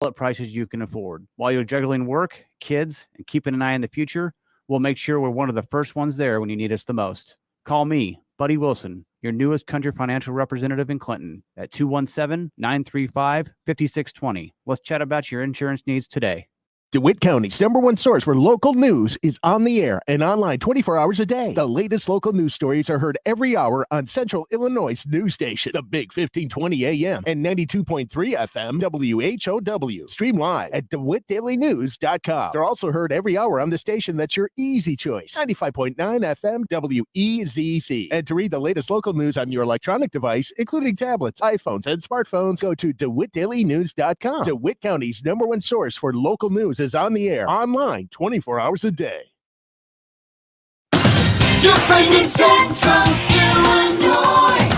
at prices you can afford. While you're juggling work, kids, and keeping an eye on the future, we'll make sure we're one of the first ones there when you need us the most. Call me, Buddy Wilson, your newest country financial representative in Clinton at 217-935-5620. Let's chat about your insurance needs today. DeWitt County's #1 source for local news is on the air and online 24 hours a day. The latest local news stories are heard every hour on Central Illinois' news station, the Big 1520 AM and 92.3 FM WHOW. Stream live at DeWittDailyNews.com. They're also heard every hour on the station that's your easy choice, 95.9 FM WEZC. And to read the latest local news on your electronic device, including tablets, iPhones, and smartphones, go to DeWittDailyNews.com. DeWitt County's #1 source for local news is on the air, online 24 hours a day. Your friend in Central Illinois.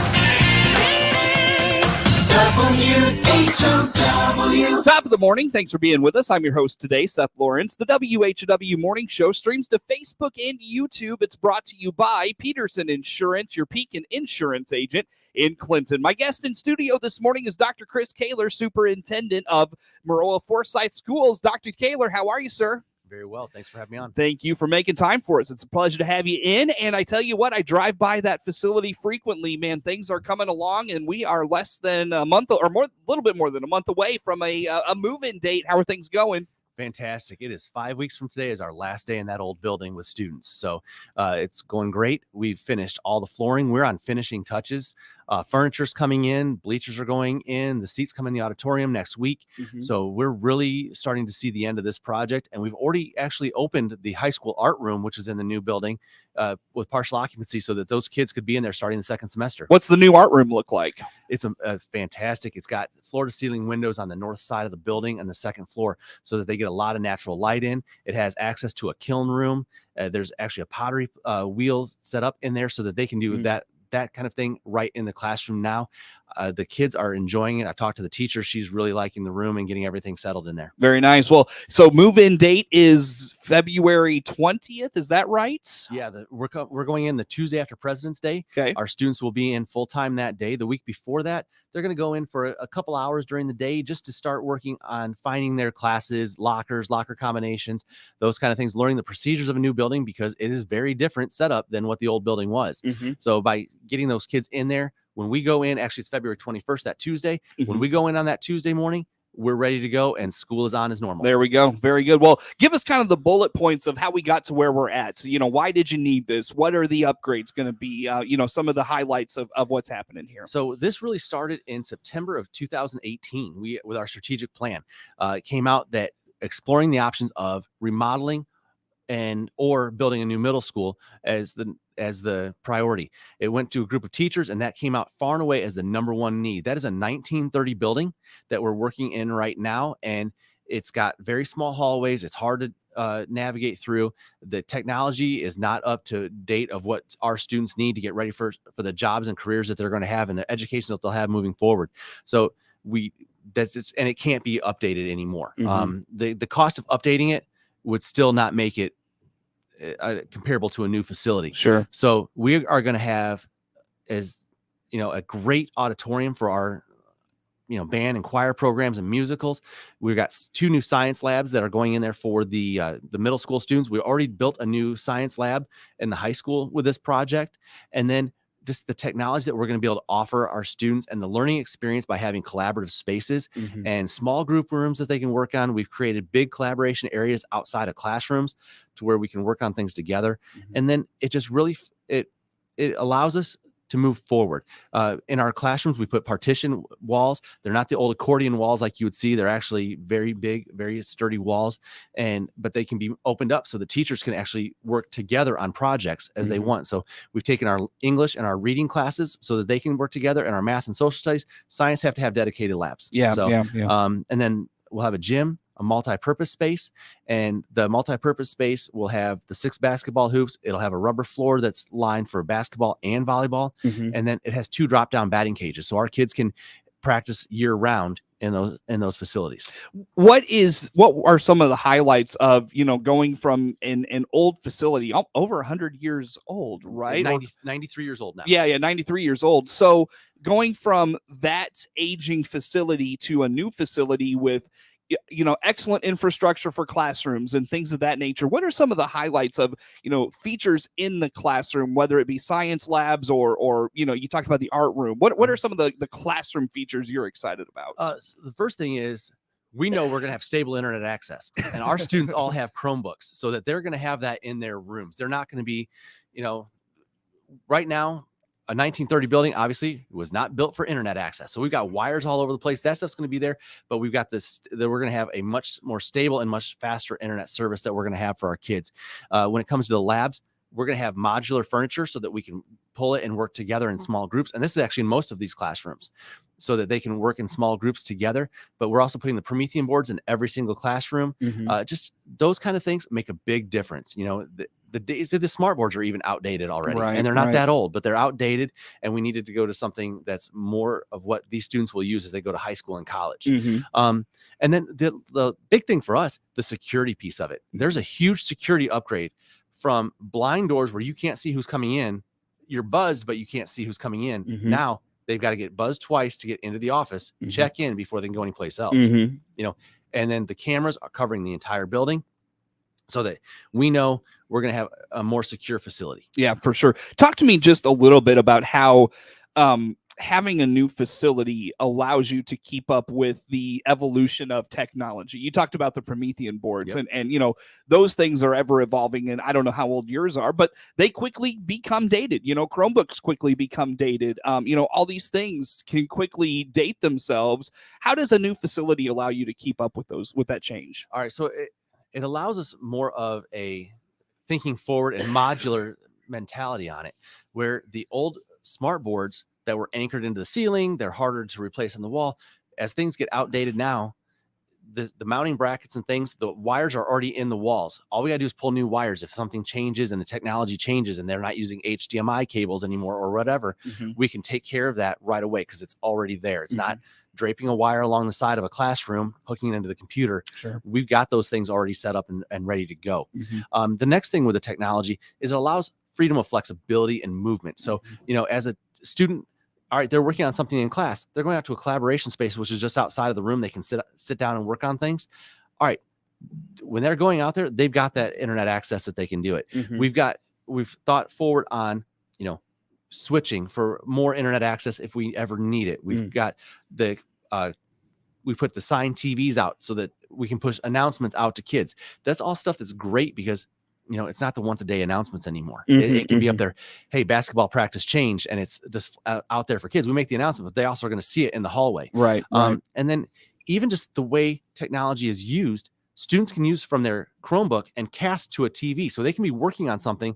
WHOW. Top of the morning. Thanks for being with us. I'm your host today, Seth Lawrence. The WHOW Morning Show streams to Facebook and YouTube. It's brought to you by Peterson Insurance, your Pekin insurance agent in Clinton. My guest in studio this morning is Dr. Kris Kahler, Superintendent of Maroa-Forsyth Schools. Dr. Kahler, how are you, sir? Very well. Thanks for having me on. Thank you for making time for us. It's a pleasure to have you in. And I tell you what, I drive by that facility frequently, man. Things are coming along, and we are less than a month or more, a little bit more than a month away from a move-in date. How are things going? Fantastic. It is 5 weeks from today is our last day in that old building with students. So it's going great. We've finished all the flooring. We're on finishing touches. Furniture's coming in. Bleachers are going in. The seats come in the auditorium next week. So we're really starting to see the end of this project. And we've already actually opened the high school art room, which is in the new building, with partial occupancy so that those kids could be in there starting the second semester. What's the new art room look like? It's a fantastic. It's got floor-to-ceiling windows on the north side of the building and the second floor so that they get a lot of natural light in. It has access to a kiln room. There's actually a pottery wheel set up in there so that they can do that kind of thing right in the classroom now. The kids are enjoying it. I talked to the teacher. She's really liking the room and getting everything settled in there. Very nice. Well, so move-in date is February 20th. Is that right? Yeah, we're going in the Tuesday after President's Day. Okay. Our students will be in full-time that day. The week before that, they're going to go in for a couple hours during the day just to start working on finding their classes, lockers, locker combinations, those kind of things, learning the procedures of a new building because it is very different setup than what the old building was. So by getting those kids in there, when we go in, actually it's February 21st, that Tuesday. When we go in on that Tuesday morning, we're ready to go and school is on as normal. There we go. Very good. Well, give us kind of the bullet points of how we got to where we're at. So, why did you need this? What are the upgrades going to be? Some of the highlights of what's happening here. So this really started in September of 2018. With our strategic plan, it came out that exploring the options of remodeling or building a new middle school as the priority. It went to a group of teachers, and that came out far and away as the #1 need. That is a 1930 building that we're working in right now, and it's got very small hallways. It's hard to navigate through. The technology is not up to date of what our students need to get ready for the jobs and careers that they're going to have and the education that they'll have moving forward. So and it can't be updated anymore. The cost of updating it would still not make it comparable to a new facility. Sure. So we are going to have a great auditorium for our band and choir programs and musicals. We've got 2 new science labs that are going in there for the middle school students. We already built a new science lab in the high school with this project, and then just the technology that we're going to be able to offer our students and the learning experience by having collaborative spaces and small group rooms that they can work on. We've created big collaboration areas outside of classrooms to where we can work on things together. And then it just really, it allows us to move forward. In our classrooms, we put partition walls. They're not the old accordion walls like you would see. They're actually very big, very sturdy walls, but they can be opened up so the teachers can actually work together on projects as they want. So we've taken our English and our reading classes so that they can work together, and our math and social studies. Science have to have dedicated labs. And then we'll have a gym, a multi-purpose space, and the multi-purpose space will have the 6 basketball hoops. It'll have a rubber floor that's lined for basketball and volleyball. And then it has 2 drop-down batting cages. So our kids can practice year round in those facilities. What are some of the highlights of, going from an old facility over 100 years old, right? 93 years old now. Yeah, 93 years old. So going from that aging facility to a new facility with excellent infrastructure for classrooms and things of that nature. What are some of the highlights of, features in the classroom, whether it be science labs or you talked about the art room. What are some of the classroom features you're excited about? So the first thing is, we know we're going to have stable internet access, and our students all have Chromebooks, so that they're going to have that in their rooms. They're not going to be, right now, a 1930 building obviously was not built for internet access. So we've got wires all over the place. That stuff's going to be there, but we've got this, that we're going to have a much more stable and much faster internet service that we're going to have for our kids. When it comes to the labs, we're going to have modular furniture so that we can pull it and work together in small groups. And this is actually in most of these classrooms, so that they can work in small groups together. But we're also putting the Promethean boards in every single classroom. Just those kind of things make a big difference. The days of the smart boards are even outdated already, and they're not that old, but they're outdated. And we needed to go to something that's more of what these students will use as they go to high school and college. And then the big thing for us, the security piece of it. There's a huge security upgrade from blind doors where you can't see who's coming in. You're buzzed, but you can't see who's coming in. Now they've got to get buzzed twice to get into the office, check in before they can go anyplace else. And then the cameras are covering the entire building, so that we know we're going to have a more secure facility. Yeah, for sure. Talk to me just a little bit about how having a new facility allows you to keep up with the evolution of technology. You talked about the Promethean boards, and those things are ever evolving, and I don't know how old yours are, but they quickly become dated. Chromebooks quickly become dated. All these things can quickly date themselves. How does a new facility allow you to keep up with that change? All right, so it allows us more of a thinking forward and modular mentality on it, where the old smart boards that were anchored into the ceiling, they're harder to replace on the wall. As things get outdated now, the mounting brackets and things, the wires are already in the walls. All we got to do is pull new wires. If something changes and the technology changes and they're not using HDMI cables anymore or whatever, we can take care of that right away because it's already there. It's not draping a wire along the side of a classroom, hooking it into the computer. We've got those things already set up and ready to go. The next thing with the technology is it allows freedom of flexibility and movement. So, as a student, all right, they're working on something in class, they're going out to a collaboration space, which is just outside of the room. They can sit down and work on things. All right, when they're going out there, they've got that internet access that they can do it. We've thought forward on, switching for more internet access if we ever need it. We've got we put the sign TVs out so that we can push announcements out to kids. That's all stuff that's great because it's not the once a day announcements anymore. It can be up there. Hey, basketball practice changed, and it's just out there for kids. We make the announcement, but they also are going to see it in the hallway. Right. And then even just the way technology is used, students can use from their Chromebook and cast to a TV. So they can be working on something,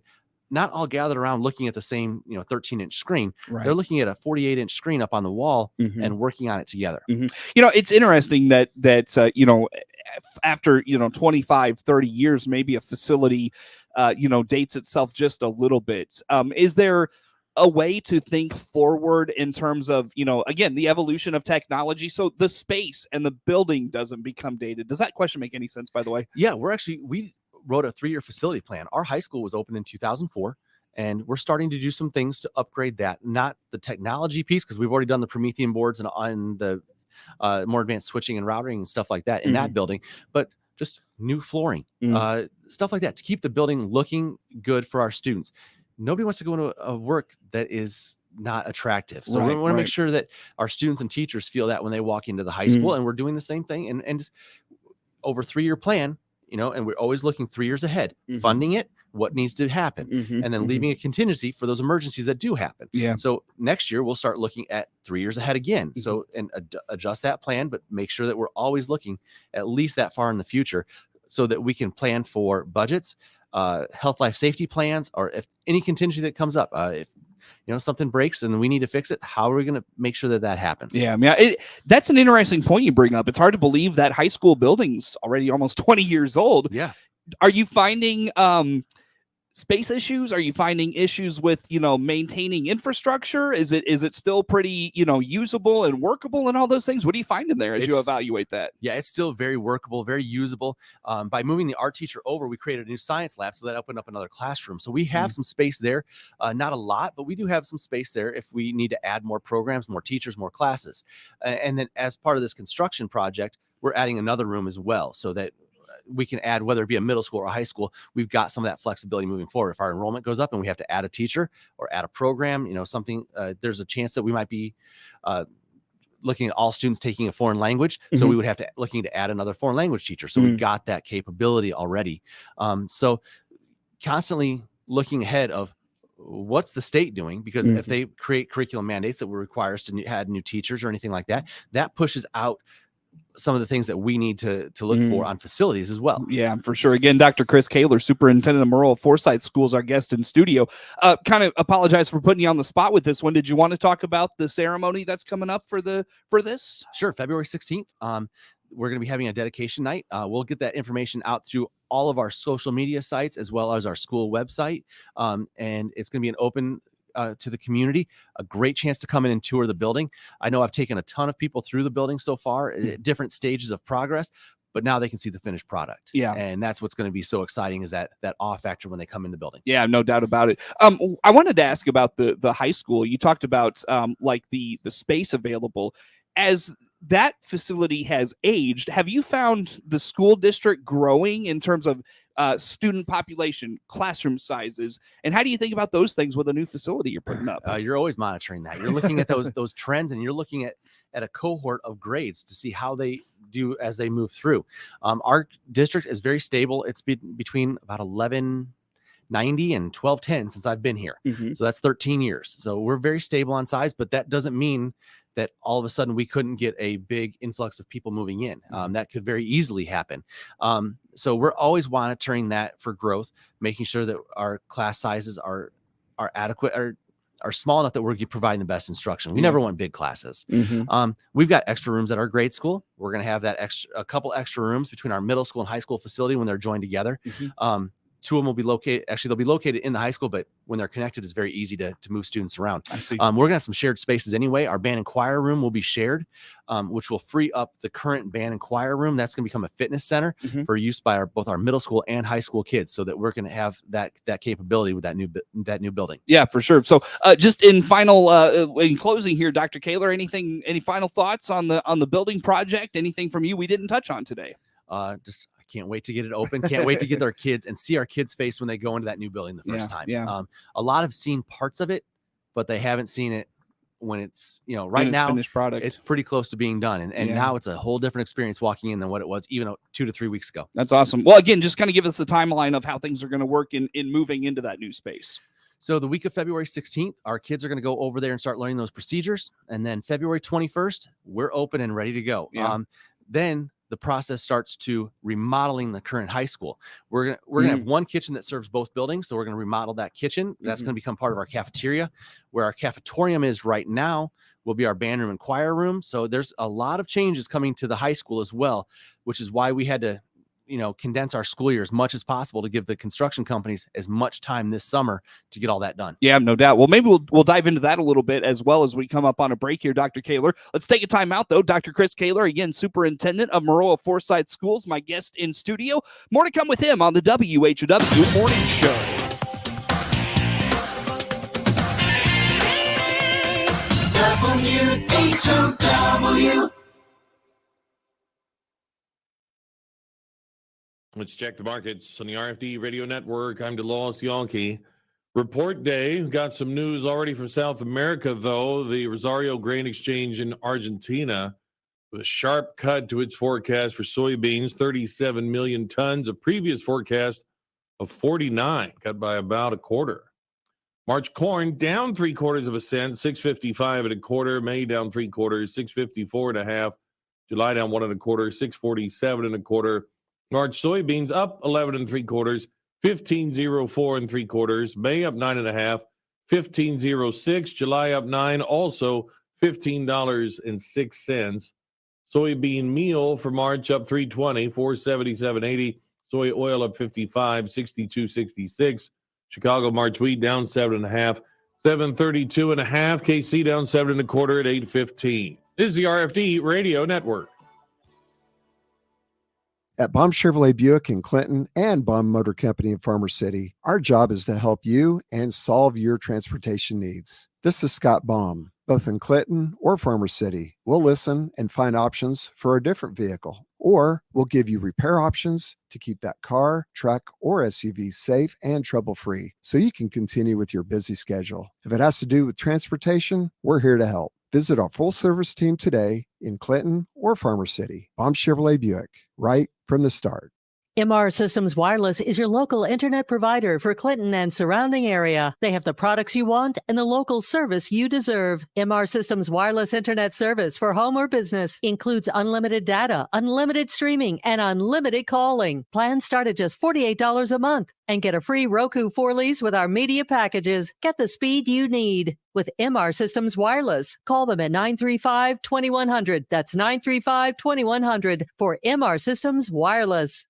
not all gathered around looking at the same, 13-inch screen. They're looking at a 48-inch screen up on the wall and working on it together. It's interesting that after 25, 30 years, maybe a facility dates itself just a little bit. Is there a way to think forward in terms of again, the evolution of technology, so the space and the building doesn't become dated? Does that question make any sense, by the way? Yeah, we wrote a 3-year facility plan. Our high school was opened in 2004. And we're starting to do some things to upgrade that, not the technology piece, because we've already done the Promethean boards and on the more advanced switching and routing and stuff like that in that building, but just new flooring, stuff like that to keep the building looking good for our students. Nobody wants to go into a work that is not attractive. So we want to make sure that our students and teachers feel that when they walk into the high school, and we're doing the same thing and just over 3-year plan, and we're always looking 3 years ahead, funding it, what needs to happen, and then leaving a contingency for those emergencies that do happen. So next year we'll start looking at 3 years ahead again. So and adjust that plan, but make sure that we're always looking at least that far in the future, so that we can plan for budgets, health, life, safety plans, or if any contingency that comes up, if something breaks and we need to fix it, how are we going to make sure that happens? Yeah, that's an interesting point you bring up. It's hard to believe that high school building's already almost 20 years old. Yeah. Are you finding space issues? Are you finding issues with maintaining infrastructure? Is it still pretty usable and workable and all those things? What do you find in there as you evaluate that? Yeah, it's still very workable, very usable. By moving the art teacher over, we created a new science lab, so that opened up another classroom. So we have some space there, not a lot, but we do have some space there if we need to add more programs, more teachers, more classes. And then as part of this construction project, we're adding another room as well, so that we can add, whether it be a middle school or a high school, we've got some of that flexibility moving forward. If our enrollment goes up and we have to add a teacher or add a program, something, there's a chance that we might be looking at all students taking a foreign language. So we would have to looking to add another foreign language teacher. So we've got that capability already. So constantly looking ahead of what's the state doing, because if they create curriculum mandates that will require us to add new teachers or anything like that, that pushes out some of the things that we need to look for on facilities as well. Yeah, for sure. Again, Dr. Kris Kahler, superintendent of Maroa-Forsyth Schools, our guest in studio. Kind of apologize for putting you on the spot with this one. Did you want to talk about the ceremony that's coming up for this? Sure. February 16th. We're going to be having a dedication night. We'll get that information out through all of our social media sites as well as our school website. And it's going to be an open to the community, a great chance to come in and tour the building. I know I've taken a ton of people through the building so far at different stages of progress, but now they can see the finished product. Yeah. And that's what's going to be so exciting, is that awe factor when they come in the building. Yeah, no doubt about it. I wanted to ask about the high school. You talked about like the space available. As that facility has aged, have you found the school district growing in terms of student population, classroom sizes, and how do you think about those things with a new facility you're putting up? You're always monitoring that. You're looking at those trends, and you're looking at a cohort of grades to see how they do as they move through. Our district is very stable. It's between about 1190 and 1210 since I've been here. So that's 13 years. So we're very stable on size, but that doesn't mean that all of a sudden we couldn't get a big influx of people moving in. That could very easily happen. So we're always monitoring that for growth, making sure that our class sizes are adequate, are small enough that we're providing the best instruction. We never want big classes. We've got extra rooms at our grade school. We're going to have a couple extra rooms between our middle school and high school facility when they're joined together. Two of them will be located, actually they'll be located in the high school, but when they're connected, it's very easy to move students around. I see. We're gonna have some shared spaces anyway. Our band and choir room will be shared, which will free up the current band and choir room. That's gonna become a fitness center for use by both our middle school and high school kids, so that we're gonna have that capability with that new building. Yeah, for sure. So just in closing here, Dr. Kahler, any final thoughts on the building project? Anything from you we didn't touch on today? Can't wait to get it open. Can't wait to get our kids and see our kids' face when they go into that new building the first time. Yeah. A lot have seen parts of it, but they haven't seen it when it's, right now, finished product. It's pretty close to being done. And now it's a whole different experience walking in than what it was even 2 to 3 weeks ago. That's awesome. Well, again, just kind of give us the timeline of how things are going to work in moving into that new space. So the week of February 16th, our kids are going to go over there and start learning those procedures. And then February 21st, we're open and ready to go. Yeah. Then the process starts to remodeling the current high school. We're gonna have one kitchen that serves both buildings, so we're gonna remodel that kitchen. That's gonna become part of our cafeteria. Where our cafetorium is right now will be our band room and choir room. So there's a lot of changes coming to the high school as well, which is why we had to condense our school year as much as possible to give the construction companies as much time this summer to get all that done. Yeah, no doubt. Well, maybe we'll dive into that a little bit as well as we come up on a break here, Dr. Kahler. Let's take a time out, though. Dr. Kris Kahler, again, superintendent of Maroa-Forsyth Schools, my guest in studio. More to come with him on the WHOW Morning Show. WHOW. Let's check the markets on the RFD Radio Network. I'm DeLawes Yankee. Report day. Got some news already from South America, though. The Rosario Grain Exchange in Argentina with a sharp cut to its forecast for soybeans, 37 million tons. A previous forecast of 49, cut by about a quarter. March corn down 3/4 cent, 6.55 1/4. May down 3/4, 6.54 1/2. July down 1 1/4, 6.47 1/4. March soybeans up 11 3/4, 15.04 3/4. May up 9 1/2, 15.06. July up 9, also $15.06. Soybean meal for March up 3.20, 4.7780. Soy oil up 55, 62.66. Chicago March wheat down 7 1/2, 7.32 1/2. KC down 7 1/4 at 8.15. This is the RFD Radio Network. At Baum Chevrolet Buick in Clinton and Baum Motor Company in Farmer City, our job is to help you and solve your transportation needs. This is Scott Baum. Both in Clinton or Farmer City, we'll listen and find options for a different vehicle. or we'll give you repair options to keep that car, truck, or SUV safe and trouble-free so you can continue with your busy schedule. If it has to do with transportation, we're here to help. Visit our full-service team today in Clinton or Farmer City. Baum Chevrolet Buick, right from the start. MR Systems Wireless is your local internet provider for Clinton and surrounding area. They have the products you want and the local service you deserve. MR Systems Wireless Internet service for home or business includes unlimited data, unlimited streaming, and unlimited calling. Plans start at just $48 a month and get a free Roku 4 lease with our media packages. Get the speed you need with MR Systems Wireless. Call them at 935-2100. That's 935-2100 for MR Systems Wireless.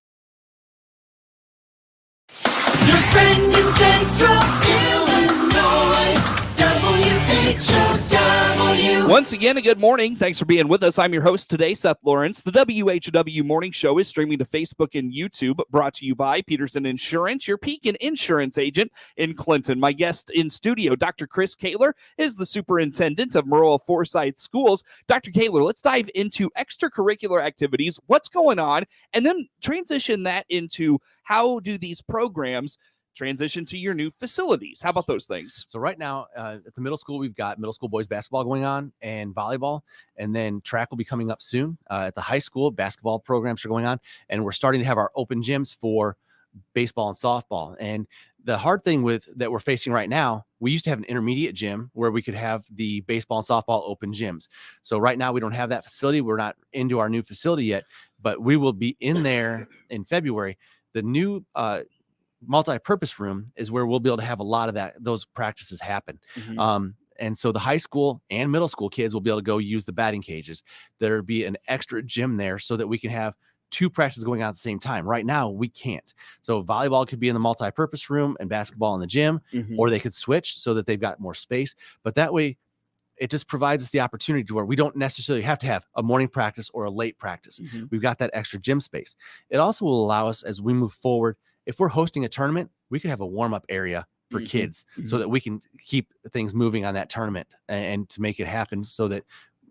Your friend in Central Illinois, WHOW. Once again, a good morning. Thanks for being with us. I'm your host today, Seth Lawrence. The WHOW Morning Show is streaming to Facebook and YouTube, brought to you by Peterson Insurance, your Pekin insurance agent in Clinton. My guest in studio, Dr. Kris Kahler, is the superintendent of Maroa-Forsyth Schools. Dr. Kahler, let's dive into extracurricular activities, what's going on, and then transition that into how do these programs transition to your new facilities. How about those things? So right now at the middle school, we've got middle school boys basketball going on and volleyball, and then track will be coming up soon. At the high school, basketball programs are going on, and we're starting to have our open gyms for baseball and softball. And the hard thing that we're facing right now, we used to have an intermediate gym where we could have the baseball and softball open gyms. So right now we don't have that facility. We're not into our new facility yet, but we will be in there in February. The new multi-purpose room is where we'll be able to have a lot of those practices happen. Mm-hmm. And so the high school and middle school kids will be able to go use the batting cages. There'll be an extra gym there so that we can have two practices going on at the same time. Right now we can't. So volleyball could be in the multi-purpose room and basketball in the gym, or they could switch so that they've got more space. But that way it just provides us the opportunity to where we don't necessarily have to have a morning practice or a late practice. We've got that extra gym space. It also will allow us, as we move forward, if we're hosting a tournament, we could have a warm-up area for kids so that we can keep things moving on that tournament and to make it happen so that,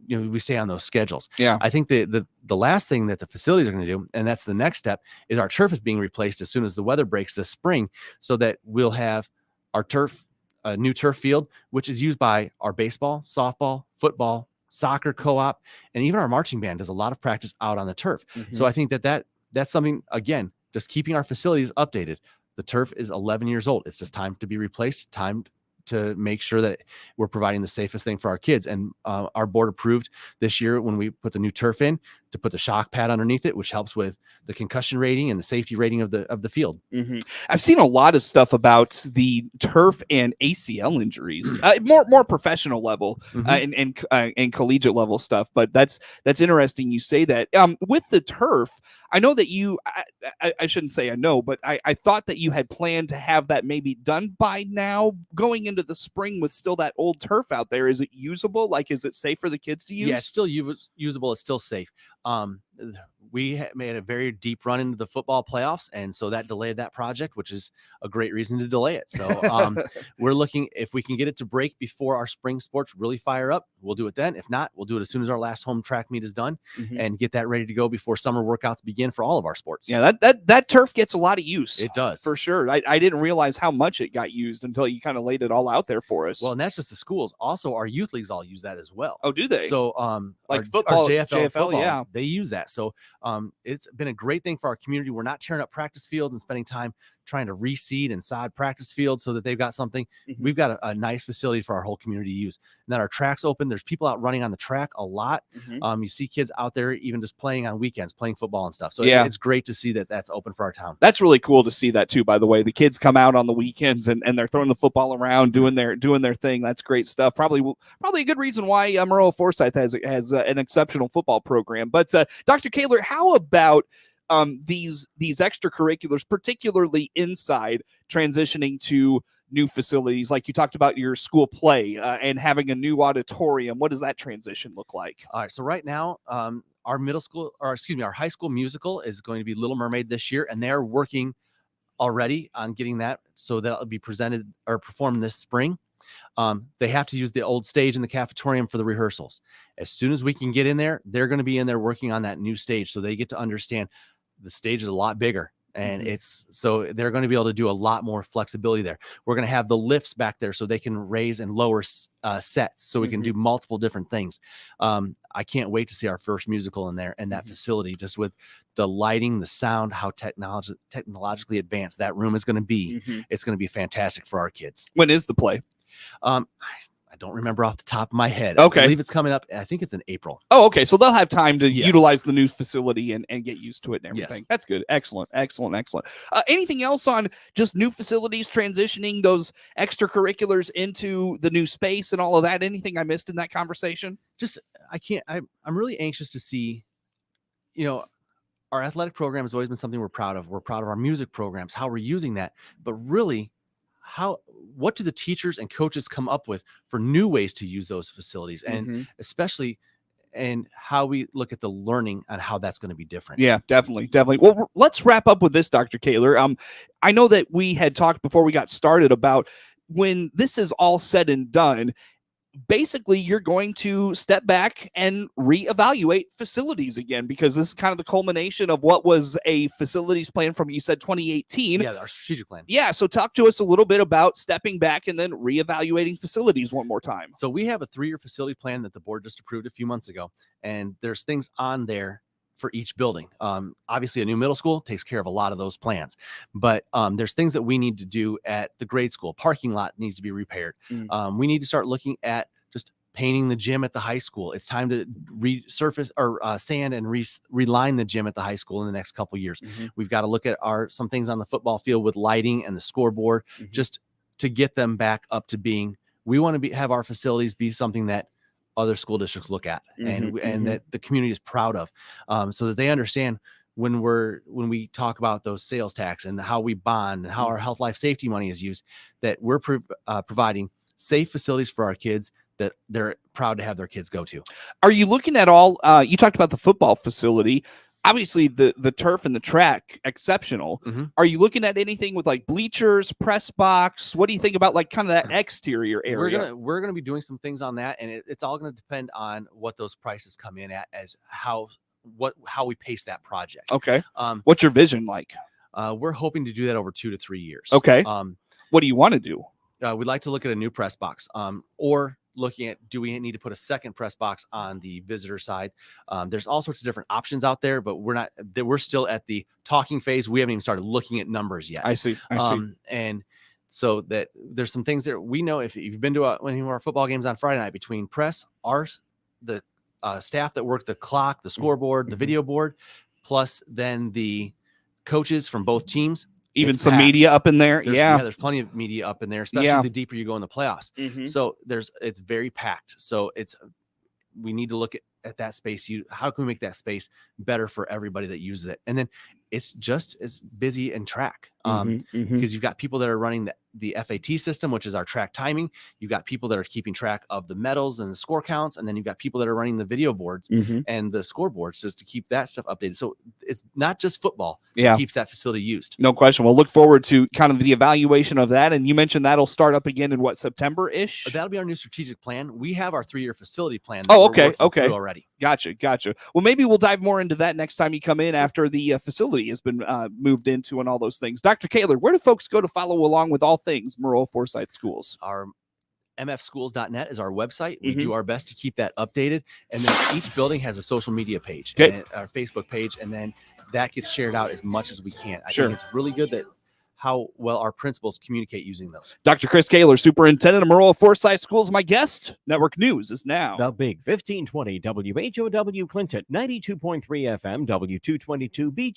you know, we stay on those schedules. Yeah. I think the last thing that the facilities are going to do, and that's the next step, is our turf is being replaced as soon as the weather breaks this spring, so that we'll have our turf, a new turf field, which is used by our baseball, softball, football, soccer co-op, and even our marching band does a lot of practice out on the turf. So I think that's something, again, just keeping our facilities updated. The turf is 11 years old. It's just time to be replaced, time to make sure that we're providing the safest thing for our kids. And our board approved this year when we put the new turf in to put the shock pad underneath it, which helps with the concussion rating and the safety rating of the field. I've seen a lot of stuff about the turf and ACL injuries, more professional level and collegiate level stuff. But that's interesting you say that. With the turf, I know that I shouldn't say I know, but I thought that you had planned to have that maybe done by now, going into the spring with still that old turf out there. Is it usable? Like, is it safe for the kids to use? Yeah, it's still usable. It's still safe. We made a very deep run into the football playoffs, and so that delayed that project, which is a great reason to delay it. So we're looking, if we can get it to break before our spring sports really fire up, we'll do it then. If not, we'll do it as soon as our last home track meet is done and get that ready to go before summer workouts begin for all of our sports. Yeah, that turf gets a lot of use. It does. For sure. I didn't realize how much it got used until you kind of laid it all out there for us. Well, and that's just the schools. Also, our youth leagues all use that as well. Oh, do they? So like our football, JFL football, yeah. They use that. So it's been a great thing for our community. We're not tearing up practice fields and spending time trying to reseed and sod practice fields so that they've got something. We've got a nice facility for our whole community to use. And then our track's open. There's people out running on the track a lot. You see kids out there even just playing on weekends, playing football and stuff. So it's great to see that that's open for our town. That's really cool to see that too, by the way. The kids come out on the weekends and they're throwing the football around, doing their thing. That's great stuff. Probably a good reason why Maroa-Forsyth has an exceptional football program. But Dr. Kahler, how about these extracurriculars, particularly inside, transitioning to new facilities? Like you talked about your school play and having a new auditorium. What does that transition look like? All right. So right now, our high school musical is going to be Little Mermaid this year, and they're working already on getting that so that'll be presented or performed this spring. They have to use the old stage in the cafetorium for the rehearsals. As soon as we can get in there, they're going to be in there working on that new stage, so they get to understand the stage is a lot bigger. And so they're going to be able to do a lot more flexibility there. We're going to have the lifts back there so they can raise and lower sets, so we can do multiple different things. I can't wait to see our first musical in there, in that facility, just with the lighting, the sound, how technologically advanced that room is going to be. It's going to be fantastic for our kids. When is the play? I don't remember off the top of my head. Okay. I believe it's coming up. I think it's in April. Oh, okay. So they'll have time to Yes. utilize the new facility and get used to it and everything. Yes. That's good. Excellent. Anything else on just new facilities, transitioning those extracurriculars into the new space and all of that? Anything I missed in that conversation? I'm really anxious to see, our athletic program has always been something we're proud of. We're proud of our music programs, how we're using that, but really, what do the teachers and coaches come up with for new ways to use those facilities, and especially and how we look at the learning and how that's going to be different. Yeah, definitely. Well, let's wrap up with this, Dr. Kahler. I know that we had talked before we got started about when this is all said and done, basically you're going to step back and reevaluate facilities again, because this is kind of the culmination of what was a facilities plan from, you said 2018. Yeah, our strategic plan. Yeah, so talk to us a little bit about stepping back and then reevaluating facilities one more time. So we have a 3-year facility plan that the board just approved a few months ago, and there's things on there for each building. Obviously, a new middle school takes care of a lot of those plans, but there's things that we need to do at the grade school. Parking lot needs to be repaired. We need to start looking at just painting the gym at the high school. It's time to resurface or sand and reline the gym at the high school in the next couple of years. We've got to look at some things on the football field with lighting and the scoreboard, just to get them back up to being. We want to have our facilities be something that other school districts look at and that the community is proud of, so that they understand when we talk about those sales tax and how we bond and how our health, life, safety money is used, that we're providing safe facilities for our kids that they're proud to have their kids go to. Are you looking at all, you talked about the football facility, obviously the turf and the track, exceptional. Are you looking at anything with like bleachers, press box? What do you think about like kind of that exterior area? We're gonna be doing some things on that, and it's all going to depend on what those prices come in at, as how we pace that project. Okay. What's your vision like? We're hoping to do that over 2 to 3 years. Okay. What do you want to do? We'd like to look at a new press box, or looking at, do we need to put a second press box on the visitor side? There's all sorts of different options out there, but we're still at the talking phase. We haven't even started looking at numbers yet. I see. And so that there's some things that we know, if you've been to one of our football games on Friday night, between press, the staff that work the clock, the scoreboard, the video board, plus then the coaches from both teams, even some media up in there. There's plenty of media up in there, especially the deeper you go in the playoffs. So it's very packed. So we need to look at that space. How can we make that space better for everybody that uses it? And then it's just as busy in track, because you've got people that are running the FAT system, which is our track timing. You've got people that are keeping track of the medals and the score counts. And then you've got people that are running the video boards and the scoreboards, just to keep that stuff updated. So it's not just football that keeps that facility used. No question. We'll look forward to kind of the evaluation of that. And you mentioned that'll start up again in what, September-ish? That'll be our new strategic plan. We have our 3-year facility plan. Okay. Already. Gotcha. Well, maybe we'll dive more into that next time you come in, after the facility has been moved into and all those things. Dr. Kahler, where do folks go to follow along with all things Maroa-Forsyth Schools? Our mfschools.net is our website. We do our best to keep that updated. And then each building has a social media page, and our Facebook page, and then that gets shared out as much as we can. I think it's really good that how well our principals communicate using those. Dr. Kris Kahler, Superintendent of Maroa-Forsyth Schools, my guest. Network News is now. The Big 1520 WHOW Clinton, 92.3 FM, W222 BG.